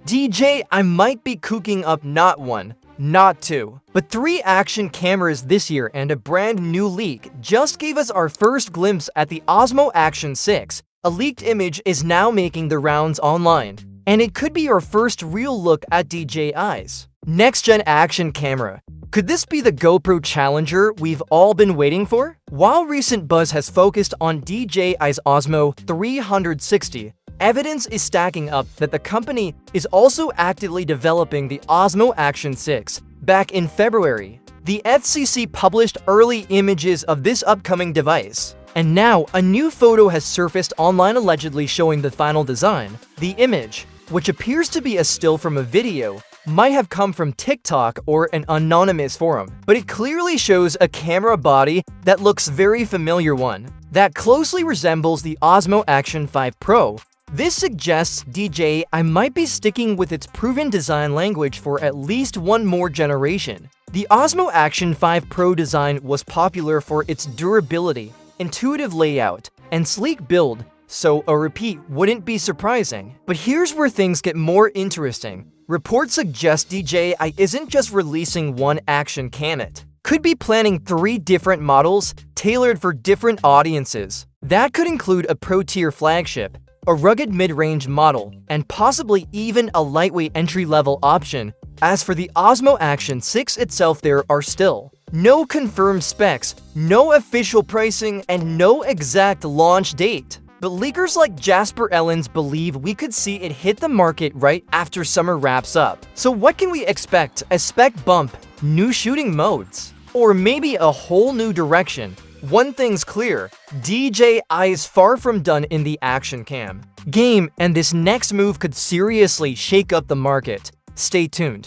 DJI might be cooking up not one, not two, but 3 action cameras this year, and a brand new leak just gave us our first glimpse at the Osmo Action 6. A leaked image is now making the rounds online, and it could be our first real look at DJI's next-gen action camera. Could this be the GoPro challenger we've all been waiting for? While recent buzz has focused on DJI's Osmo 360, evidence is stacking up that the company is also actively developing the Osmo Action 6. Back in February, the FCC published early images of this upcoming device, and now a new photo has surfaced online allegedly showing the final design. The image, which appears to be a still from a video, might have come from TikTok or an anonymous forum, but it clearly shows a camera body that looks very familiar, one that closely resembles the Osmo Action 5 Pro. This suggests DJI might be sticking with its proven design language for at least one more generation. The Osmo Action 5 Pro design was popular for its durability, intuitive layout, and sleek build, so a repeat wouldn't be surprising. But here's where things get more interesting. Reports suggest DJI isn't just releasing one action cam, it could be planning 3 different models tailored for different audiences. That could include a pro-tier flagship, a rugged mid-range model, and possibly even a lightweight entry-level option. As for the Osmo Action 6 itself, there are still no confirmed specs, no official pricing, and no exact launch date. But leakers like Jasper Ellens believe we could see it hit the market right after summer wraps up. So what can we expect? A spec bump, new shooting modes, or maybe a whole new direction? One thing's clear, DJI is far from done in the action cam game, and this next move could seriously shake up the market. Stay tuned.